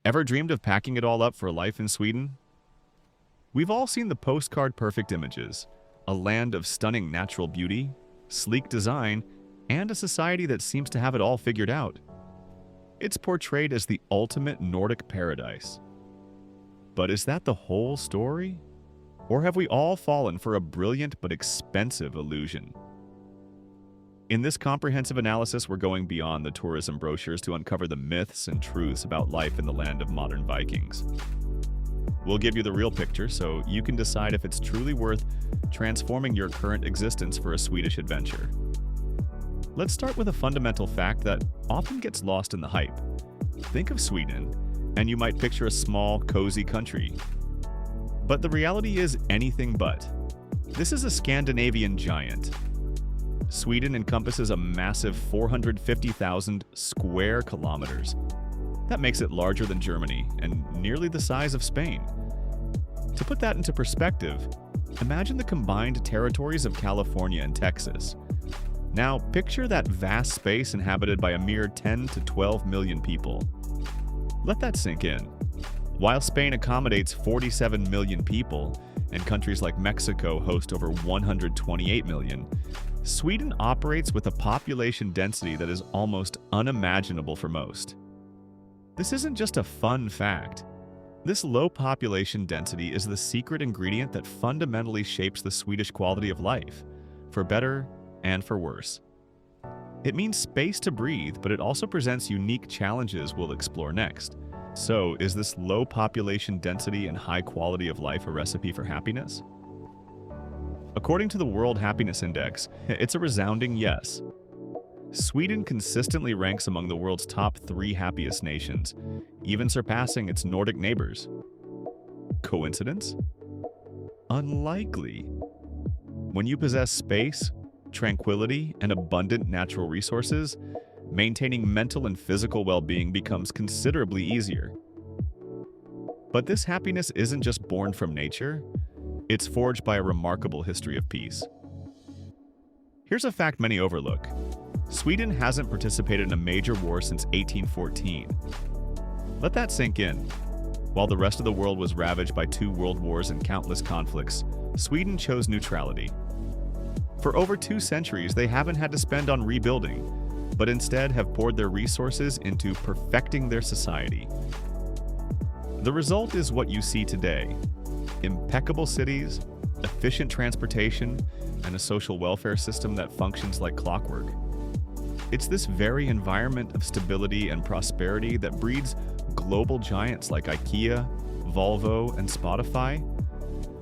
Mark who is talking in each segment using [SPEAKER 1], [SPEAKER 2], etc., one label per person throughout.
[SPEAKER 1] Ever dreamed of packing it all up for a life in Sweden? We've all seen the postcard perfect images, a land of stunning natural beauty, sleek design, and a society that seems to have it all figured out. It's portrayed as the ultimate Nordic paradise. But is that the whole story? Or have we all fallen for a brilliant but expensive illusion? In this comprehensive analysis, we're going beyond the tourism brochures to uncover the myths and truths about life in the land of modern Vikings. We'll give you the real picture so you can decide if it's truly worth transforming your current existence for a Swedish adventure. Let's start with a fundamental fact that often gets lost in the hype. Think of Sweden, and you might picture a small, cozy country. But the reality is anything but. This is a Scandinavian giant. Sweden encompasses a massive 450,000 square kilometers. That makes it larger than Germany and nearly the size of Spain. To put that into perspective, imagine the combined territories of California and Texas. Now, picture that vast space inhabited by a mere 10 to 12 million people. Let that sink in. While Spain accommodates 47 million people, and countries like Mexico host over 128 million, Sweden operates with a population density that is almost unimaginable for most. This isn't just a fun fact. This low population density is the secret ingredient that fundamentally shapes the Swedish quality of life, for better and for worse. It means space to breathe, but it also presents unique challenges we'll explore next. So, is this low population density and high quality of life a recipe for happiness? According to the World Happiness Index, it's a resounding yes. Sweden consistently ranks among the world's top 3 happiest nations, even surpassing its Nordic neighbors. Coincidence? Unlikely. When you possess space, tranquility, and abundant natural resources, maintaining mental and physical well-being becomes considerably easier. But this happiness isn't just born from nature, it's forged by a remarkable history of peace. Here's a fact many overlook. Sweden hasn't participated in a major war since 1814. Let that sink in. While the rest of the world was ravaged by 2 world wars and countless conflicts, Sweden chose neutrality. For over 2 centuries, they haven't had to spend on rebuilding, but instead have poured their resources into perfecting their society. The result is what you see today: impeccable cities, efficient transportation, and a social welfare system that functions like clockwork. It's this very environment of stability and prosperity that breeds global giants like IKEA, Volvo, and Spotify.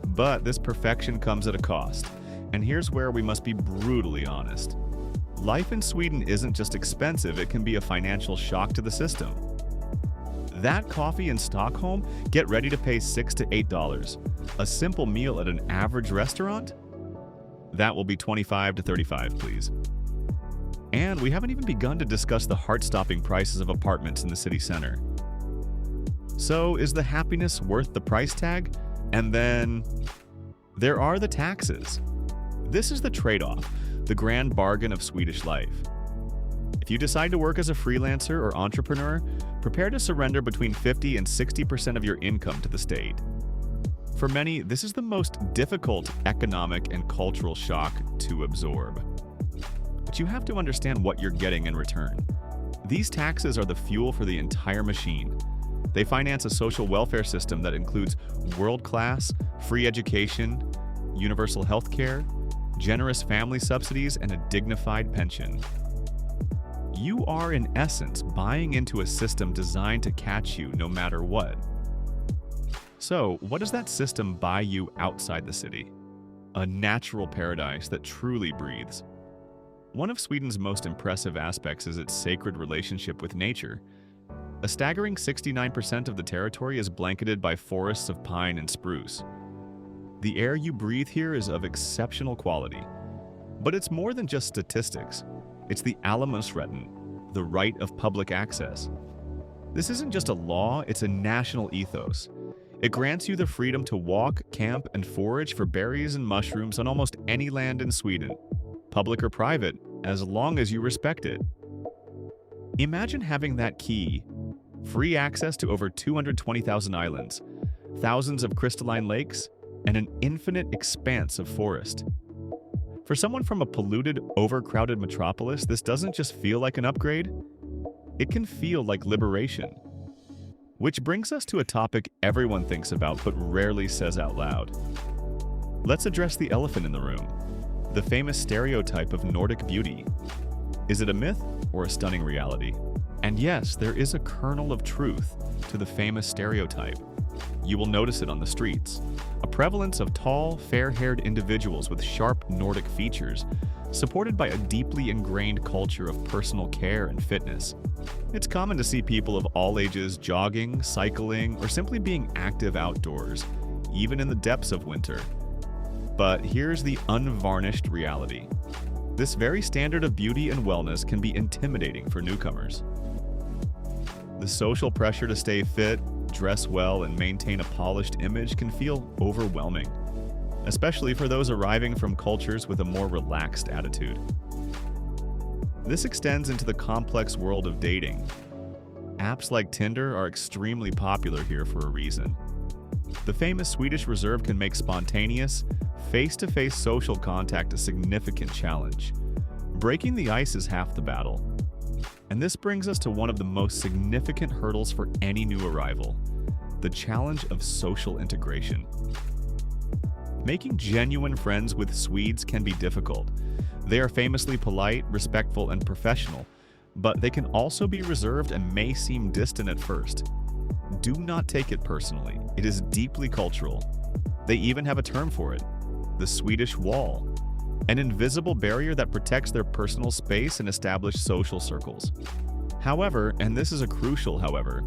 [SPEAKER 1] But this perfection comes at a cost, and here's where we must be brutally honest. Life in Sweden isn't just expensive, it can be a financial shock to the system. That coffee in Stockholm, get ready to pay $6 to $8. A simple meal at an average restaurant? That will be $25 to $35, please. And we haven't even begun to discuss the heart-stopping prices of apartments in the city center. So, is the happiness worth the price tag? And then, there are the taxes. This is the trade-off, the grand bargain of Swedish life. If you decide to work as a freelancer or entrepreneur, prepare to surrender between 50 and 60% of your income to the state. For many, this is the most difficult economic and cultural shock to absorb. But you have to understand what you're getting in return. These taxes are the fuel for the entire machine. They finance a social welfare system that includes world-class, free education, universal health care, generous family subsidies, and a dignified pension. You are, in essence, buying into a system designed to catch you no matter what. So, what does that system buy you outside the city? A natural paradise that truly breathes. One of Sweden's most impressive aspects is its sacred relationship with nature. A staggering 69% of the territory is blanketed by forests of pine and spruce. The air you breathe here is of exceptional quality. But it's more than just statistics. It's the unwritten, the right of public access. This isn't just a law, it's a national ethos. It grants you the freedom to walk, camp, and forage for berries and mushrooms on almost any land in Sweden, public or private, as long as you respect it. Imagine having that key, free access to over 220,000 islands, thousands of crystalline lakes, and an infinite expanse of forest. For someone from a polluted, overcrowded metropolis, this doesn't just feel like an upgrade, it can feel like liberation. Which brings us to a topic everyone thinks about but rarely says out loud. Let's address the elephant in the room, the famous stereotype of Nordic beauty. Is it a myth or a stunning reality? And yes, there is a kernel of truth to the famous stereotype. You will notice it on the streets. A prevalence of tall, fair-haired individuals with sharp Nordic features, supported by a deeply ingrained culture of personal care and fitness. It's common to see people of all ages jogging, cycling, or simply being active outdoors, even in the depths of winter. But here's the unvarnished reality. This very standard of beauty and wellness can be intimidating for newcomers. The social pressure to stay fit, dress well, and maintain a polished image can feel overwhelming, especially for those arriving from cultures with a more relaxed attitude. This extends into the complex world of dating. Apps like Tinder are extremely popular here for a reason. The famous Swedish reserve can make spontaneous, face-to-face social contact a significant challenge. Breaking the ice is half the battle. And this brings us to one of the most significant hurdles for any new arrival, the challenge of social integration. Making genuine friends with Swedes can be difficult. They are famously polite, respectful, and professional, but they can also be reserved and may seem distant at first. Do not take it personally. It is deeply cultural. They even have a term for it, the Swedish wall, an invisible barrier that protects their personal space and established social circles. However, and this is a crucial however,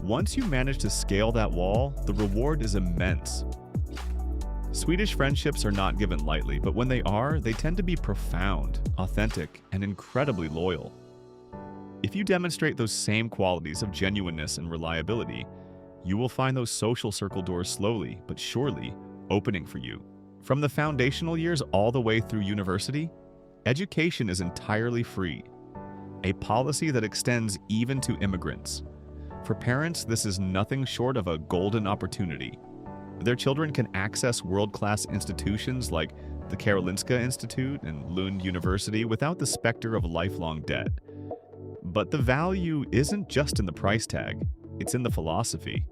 [SPEAKER 1] once you manage to scale that wall, the reward is immense. Swedish friendships are not given lightly, but when they are, they tend to be profound, authentic, and incredibly loyal. If you demonstrate those same qualities of genuineness and reliability, you will find those social circle doors slowly but surely opening for you. From the foundational years all the way through university, education is entirely free, a policy that extends even to immigrants. For parents, this is nothing short of a golden opportunity. Their children can access world-class institutions like the Karolinska Institute and Lund University without the specter of lifelong debt. But the value isn't just in the price tag, it's in the philosophy.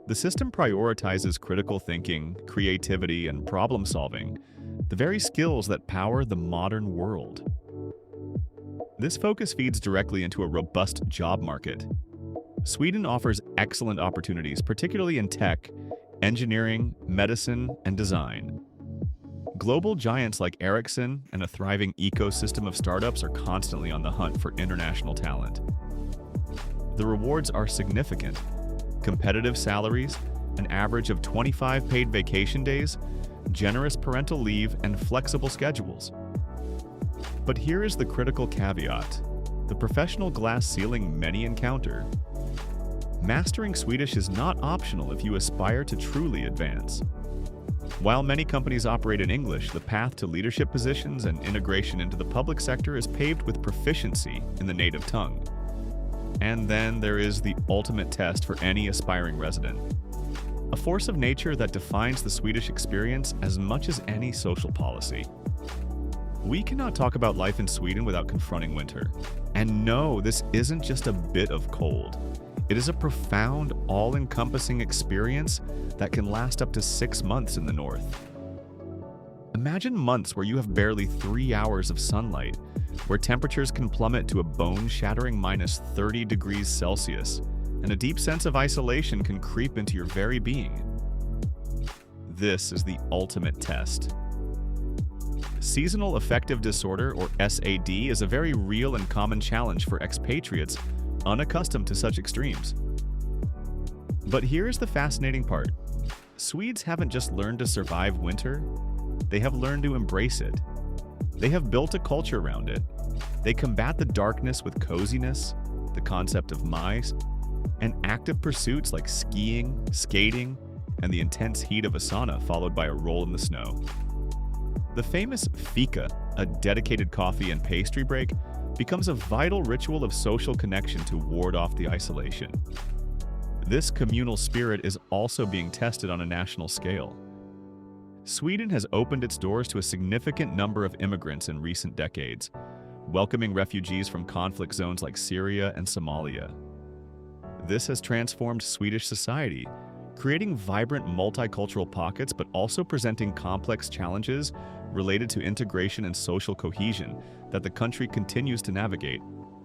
[SPEAKER 1] The system prioritizes critical thinking, creativity, and problem-solving, the very skills that power the modern world. This focus feeds directly into a robust job market. Sweden offers excellent opportunities, particularly in tech, engineering, medicine, and design. Global giants like Ericsson and a thriving ecosystem of startups are constantly on the hunt for international talent. The rewards are significant. Competitive salaries, an average of 25 paid vacation days, generous parental leave, and flexible schedules. But here is the critical caveat, the professional glass ceiling many encounter. Mastering Swedish is not optional if you aspire to truly advance. While many companies operate in English, the path to leadership positions and integration into the public sector is paved with proficiency in the native tongue. And then there is the ultimate test for any aspiring resident. A force of nature that defines the Swedish experience as much as any social policy. We cannot talk about life in Sweden without confronting winter. And no, this isn't just a bit of cold. It is a profound, all-encompassing experience that can last up to 6 months in the north. Imagine months where you have barely 3 hours of sunlight, where temperatures can plummet to a bone-shattering minus 30 degrees Celsius, and a deep sense of isolation can creep into your very being. This is the ultimate test. Seasonal affective disorder, or SAD, is a very real and common challenge for expatriates unaccustomed to such extremes. But here's the fascinating part. Swedes haven't just learned to survive winter, they have learned to embrace it. They have built a culture around it. They combat the darkness with coziness, the concept of mice, and active pursuits like skiing, skating, and the intense heat of a sauna followed by a roll in the snow. The famous Fika, a dedicated coffee and pastry break, becomes a vital ritual of social connection to ward off the isolation. This communal spirit is also being tested on a national scale. Sweden has opened its doors to a significant number of immigrants in recent decades, welcoming refugees from conflict zones like Syria and Somalia. This has transformed Swedish society, creating vibrant multicultural pockets but also presenting complex challenges related to integration and social cohesion that the country continues to navigate.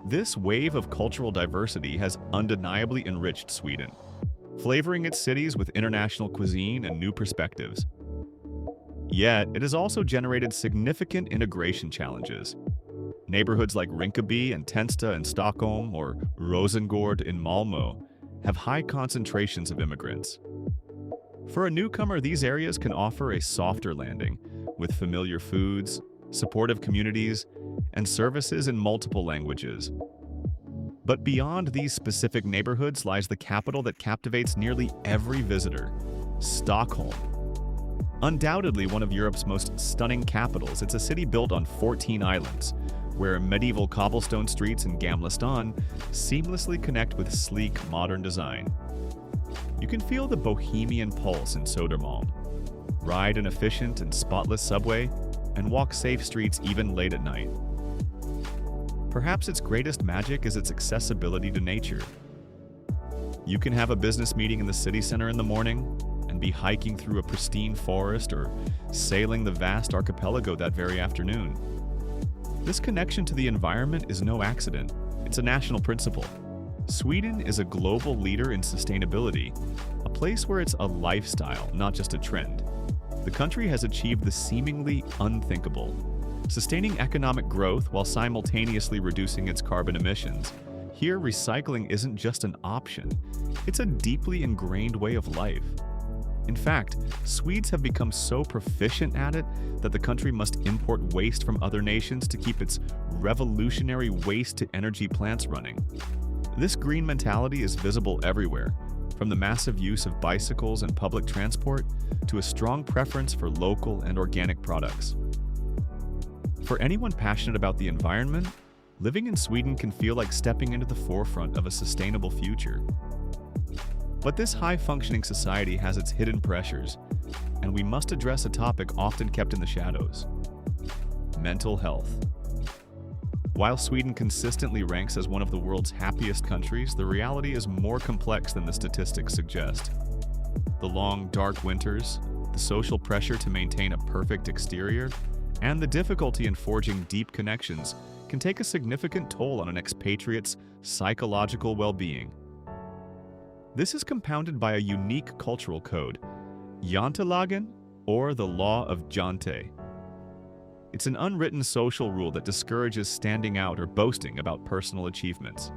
[SPEAKER 1] This wave of cultural diversity has undeniably enriched Sweden, flavoring its cities with international cuisine and new perspectives. Yet, it has also generated significant integration challenges. Neighborhoods like Rinkeby and Tensta in Stockholm or Rosengård in Malmö have high concentrations of immigrants. For a newcomer, these areas can offer a softer landing, with familiar foods, supportive communities, and services in multiple languages. But beyond these specific neighborhoods lies the capital that captivates nearly every visitor, Stockholm. Undoubtedly one of Europe's most stunning capitals, it's a city built on 14 islands, where medieval cobblestone streets in Gamla stan seamlessly connect with sleek, modern design. You can feel the bohemian pulse in Södermalm, ride an efficient and spotless subway, and walk safe streets even late at night. Perhaps its greatest magic is its accessibility to nature. You can have a business meeting in the city center in the morning and be hiking through a pristine forest or sailing the vast archipelago that very afternoon. This connection to the environment is no accident. It's a national principle. Sweden is a global leader in sustainability, a place where it's a lifestyle, not just a trend. The country has achieved the seemingly unthinkable, sustaining economic growth while simultaneously reducing its carbon emissions. Here, recycling isn't just an option, it's a deeply ingrained way of life. In fact, Swedes have become so proficient at it that the country must import waste from other nations to keep its revolutionary waste-to-energy plants running. This green mentality is visible everywhere, from the massive use of bicycles and public transport to a strong preference for local and organic products. For anyone passionate about the environment, living in Sweden can feel like stepping into the forefront of a sustainable future. But this high-functioning society has its hidden pressures, and we must address a topic often kept in the shadows: mental health. While Sweden consistently ranks as one of the world's happiest countries, the reality is more complex than the statistics suggest. The long, dark winters, the social pressure to maintain a perfect exterior, and the difficulty in forging deep connections can take a significant toll on an expatriate's psychological well-being. This is compounded by a unique cultural code, Jantelagen, or the Law of Jante. It's an unwritten social rule that discourages standing out or boasting about personal achievements.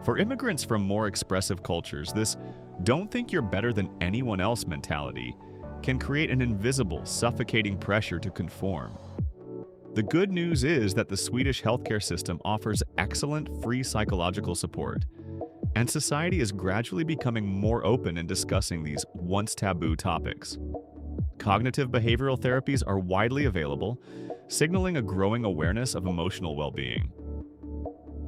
[SPEAKER 1] For immigrants from more expressive cultures, this "don't think you're better than anyone else" mentality can create an invisible, suffocating pressure to conform. The good news is that the Swedish healthcare system offers excellent free psychological support, and society is gradually becoming more open in discussing these once taboo topics. Cognitive behavioral therapies are widely available, signaling a growing awareness of emotional well-being.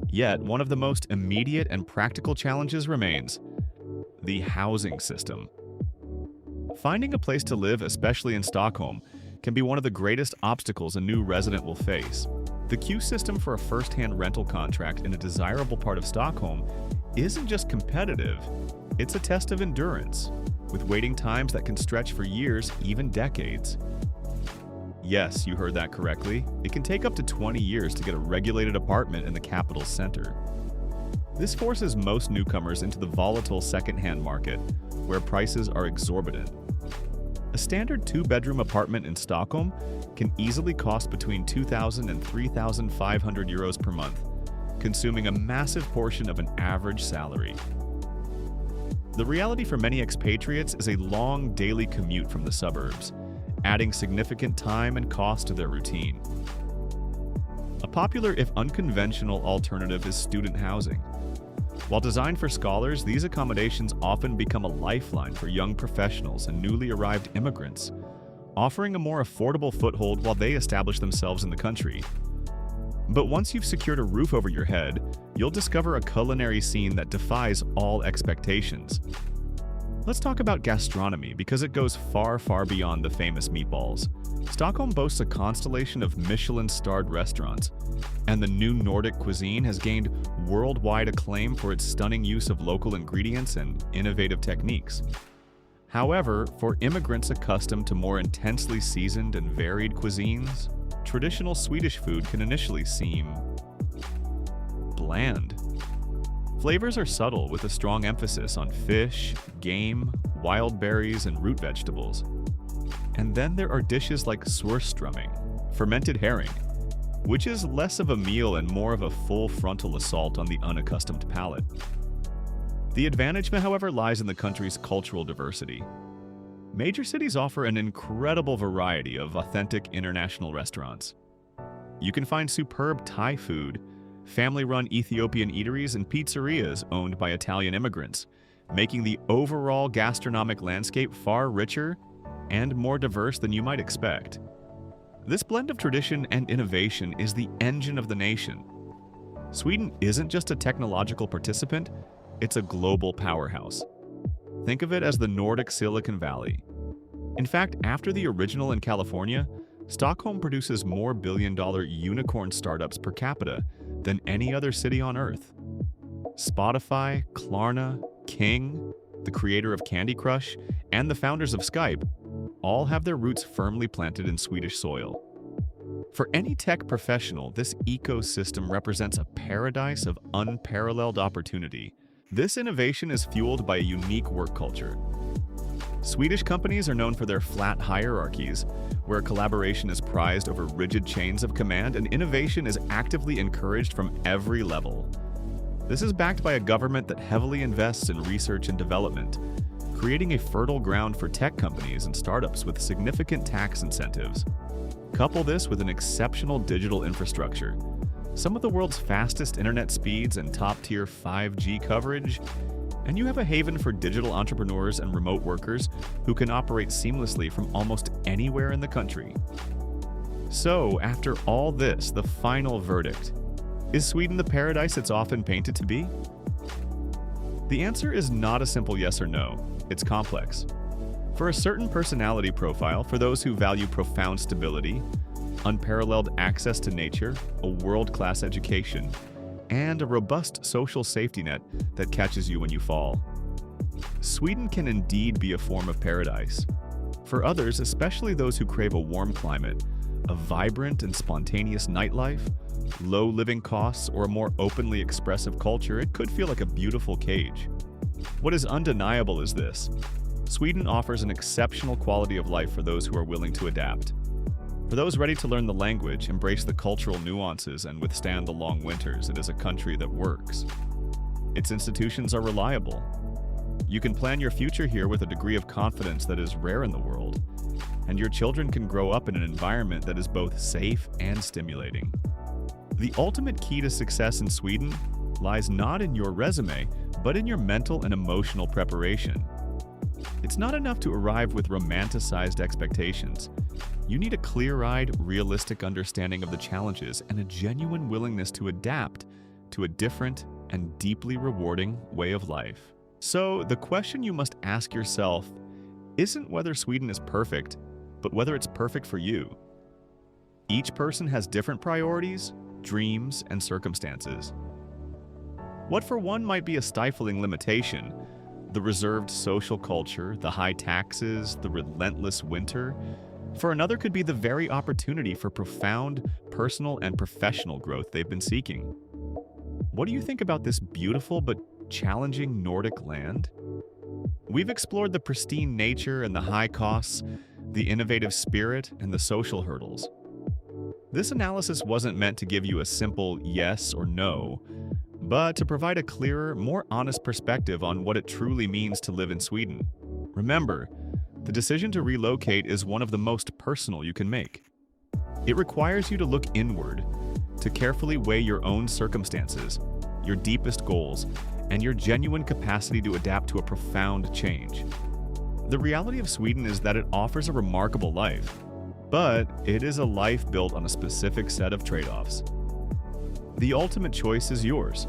[SPEAKER 1] Yet, one of the most immediate and practical challenges remains: the housing system. Finding a place to live, especially in Stockholm, can be one of the greatest obstacles a new resident will face. The queue system for a first-hand rental contract in a desirable part of Stockholm isn't just competitive, it's a test of endurance, with waiting times that can stretch for years, even decades. Yes, you heard that correctly. It can take up to 20 years to get a regulated apartment in the capital's center. This forces most newcomers into the volatile second-hand market, where prices are exorbitant. A standard two-bedroom apartment in Stockholm can easily cost between 2,000 and 3,500 euros per month, consuming a massive portion of an average salary. The reality for many expatriates is a long daily commute from the suburbs, adding significant time and cost to their routine. A popular, if unconventional, alternative is student housing. While designed for scholars, these accommodations often become a lifeline for young professionals and newly arrived immigrants, offering a more affordable foothold while they establish themselves in the country. But once you've secured a roof over your head, you'll discover a culinary scene that defies all expectations. Let's talk about gastronomy because it goes far, far beyond the famous meatballs. Stockholm boasts a constellation of Michelin-starred restaurants, and the new Nordic cuisine has gained worldwide acclaim for its stunning use of local ingredients and innovative techniques. However, for immigrants accustomed to more intensely seasoned and varied cuisines, traditional Swedish food can initially seem bland. Flavors are subtle with a strong emphasis on fish, game, wild berries, and root vegetables. And then there are dishes like surströmming, fermented herring, which is less of a meal and more of a full frontal assault on the unaccustomed palate. The advantage, however, lies in the country's cultural diversity. Major cities offer an incredible variety of authentic international restaurants. You can find superb Thai food, family-run Ethiopian eateries, and pizzerias owned by Italian immigrants, making the overall gastronomic landscape far richer and more diverse than you might expect. This blend of tradition and innovation is the engine of the nation. Sweden isn't just a technological participant, it's a global powerhouse. Think of it as the Nordic Silicon Valley. In fact, after the original in California, Stockholm produces more billion-dollar unicorn startups per capita than any other city on Earth. Spotify, Klarna, King, the creator of Candy Crush, and the founders of Skype all have their roots firmly planted in Swedish soil. For any tech professional, this ecosystem represents a paradise of unparalleled opportunity. This innovation is fueled by a unique work culture. Swedish companies are known for their flat hierarchies, where collaboration is prized over rigid chains of command and innovation is actively encouraged from every level. This is backed by a government that heavily invests in research and development, creating a fertile ground for tech companies and startups with significant tax incentives. Couple this with an exceptional digital infrastructure, some of the world's fastest internet speeds and top-tier 5G coverage, and you have a haven for digital entrepreneurs and remote workers who can operate seamlessly from almost anywhere in the country. So, after all this, the final verdict: is Sweden the paradise it's often painted to be? The answer is not a simple yes or no. It's complex. For a certain personality profile, for those who value profound stability, unparalleled access to nature, a world-class education, and a robust social safety net that catches you when you fall, Sweden can indeed be a form of paradise. For others, especially those who crave a warm climate, a vibrant and spontaneous nightlife, low living costs, or a more openly expressive culture, it could feel like a beautiful cage. What is undeniable is this: Sweden offers an exceptional quality of life for those who are willing to adapt. For those ready to learn the language, embrace the cultural nuances, and withstand the long winters, it is a country that works. Its institutions are reliable. You can plan your future here with a degree of confidence that is rare in the world, and your children can grow up in an environment that is both safe and stimulating. The ultimate key to success in Sweden lies not in your resume, but in your mental and emotional preparation. It's not enough to arrive with romanticized expectations. You need a clear-eyed, realistic understanding of the challenges and a genuine willingness to adapt to a different and deeply rewarding way of life. So, the question you must ask yourself isn't whether Sweden is perfect, but whether it's perfect for you. Each person has different priorities, dreams, and circumstances. What for one might be a stifling limitation, the reserved social culture, the high taxes, the relentless winter, for another could be the very opportunity for profound personal and professional growth they've been seeking. What do you think about this beautiful but challenging Nordic land? We've explored the pristine nature and the high costs, the innovative spirit and the social hurdles. This analysis wasn't meant to give you a simple yes or no, but to provide a clearer, more honest perspective on what it truly means to live in Sweden. Remember, the decision to relocate is one of the most personal you can make. It requires you to look inward, to carefully weigh your own circumstances, your deepest goals, and your genuine capacity to adapt to a profound change. The reality of Sweden is that it offers a remarkable life, but it is a life built on a specific set of trade-offs. The ultimate choice is yours.